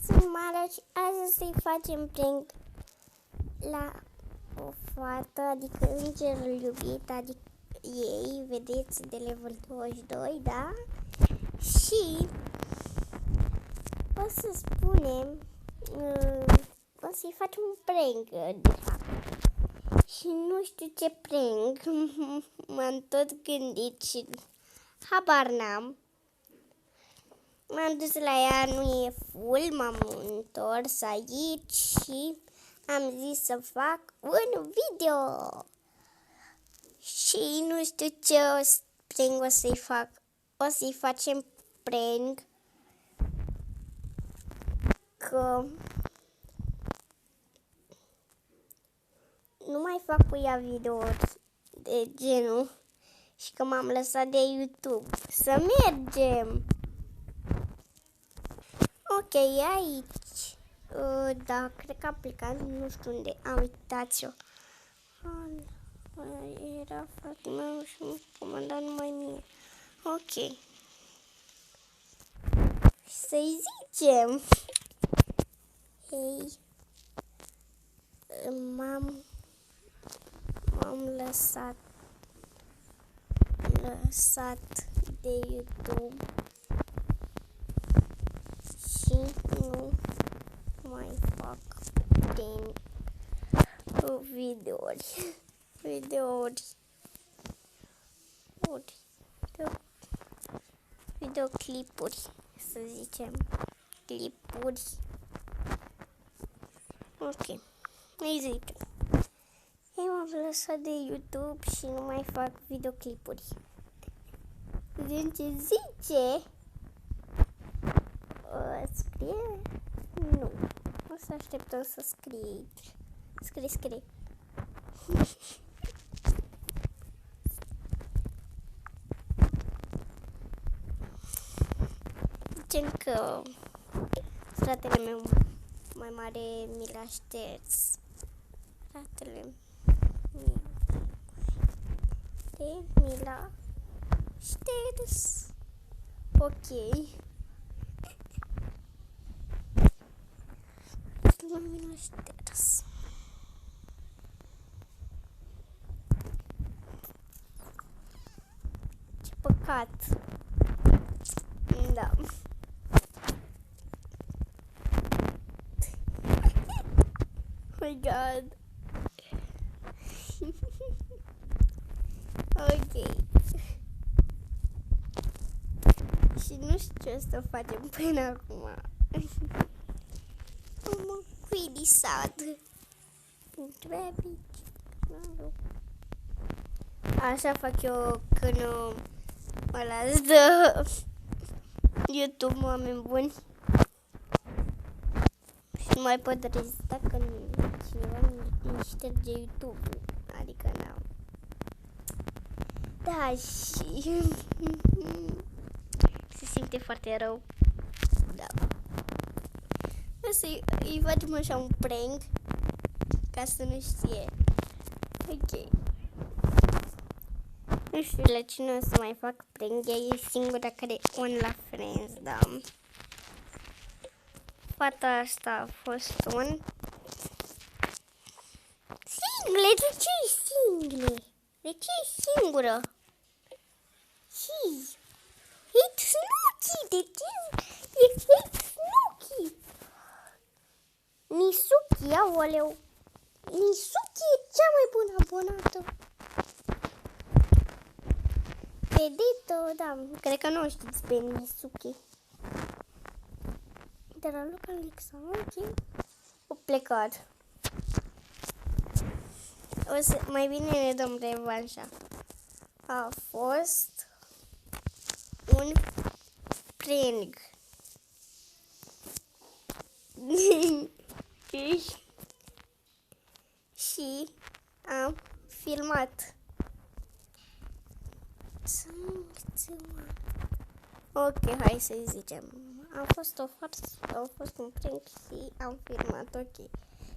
Sunt Mara și azi să-i facem prank la o fată, adică îngerul iubit, adică ei, vedeți, de level 22, da? Și o să spunem, o să-i facem un prank, de fapt. Și nu știu ce prank, m-am tot gândit și habar n-am. M-am dus la ea, nu e full, m-am întors aici și am zis să fac un video. Și nu știu ce prank o să-i fac. O să-i facem prank că nu mai fac cu ea videouri de genul și că m-am lăsat de YouTube. Să mergem! Ok, aici. Da, cred că a plecat, nu știu unde. Am uitat-o. Era fratele meu și m-a comandat numai mie. Ok. Să-i zicem. Hei. M-am lăsat de YouTube. Și nu mai fac din videoclipuri, să zicem, clipuri. Ok, îi zicem. Eu m-am lăsat de YouTube și nu mai fac videoclipuri. Din ce zice? Scrie? Nu. O să așteptăm să scrie. Scrie. Zicem că fratele meu mai mare mi l-a șters. Fratele meu mi l-a șters. Ok. Lumina șters. Ce păcat. Da. Oh my god. Ok. Și nu știu ce o să facem până acum. Really sad. Așa fac eu când mă las de YouTube, oameni buni. Și nu mai pot rezista când cineva îmi șterge YouTube. Adică n-am. Da, și se simte foarte rău. Da. O să-i facem așa un prank ca să nu știe. Ok. Nu știu la cine o să mai fac prank. Ea e singura care on la Friends, da. Fata asta a fost un single. De ce e single? De ce e singură? Și Hate Snooki. De ce e Hate Snooki? Nisuki, aoleu. Nisuki e cea mai bună abonată. Vedeți-o, da, cred că nu știți pe Nisuki. Dar la loc Alexandru a plecat. O să, mai bine ne dăm revanșa. A fost un prank. Și am filmat. Ok, hai să zicem. A fost o farsă, a fost un prank și am filmat. Ok.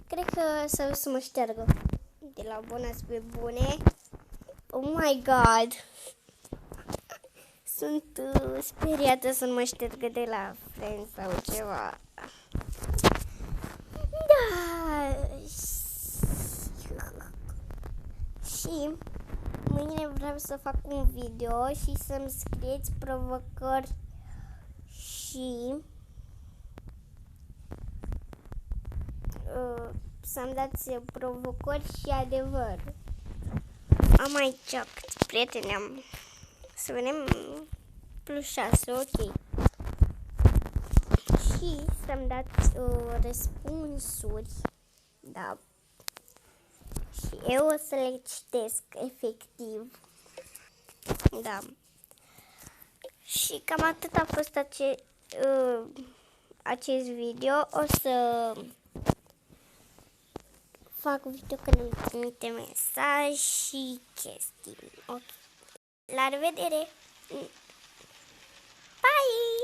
Cred că să mă șteargă de la abonați pe bune. Oh my god. Sunt speriată să nu mă ștergă de la Friends sau ceva. Și mâine vreau să fac un video și să-mi scrieți provocări și să-mi dați provocări și adevăr. Am aici câți prieteni am. Să vedem. +6, ok. Și să-mi dați răspunsuri. Da. Și eu o să le citesc efectiv. Da. Și cam atât a fost acest video. O să fac video când îmi trimite mesaj și chestii. Ok. La revedere! Bye!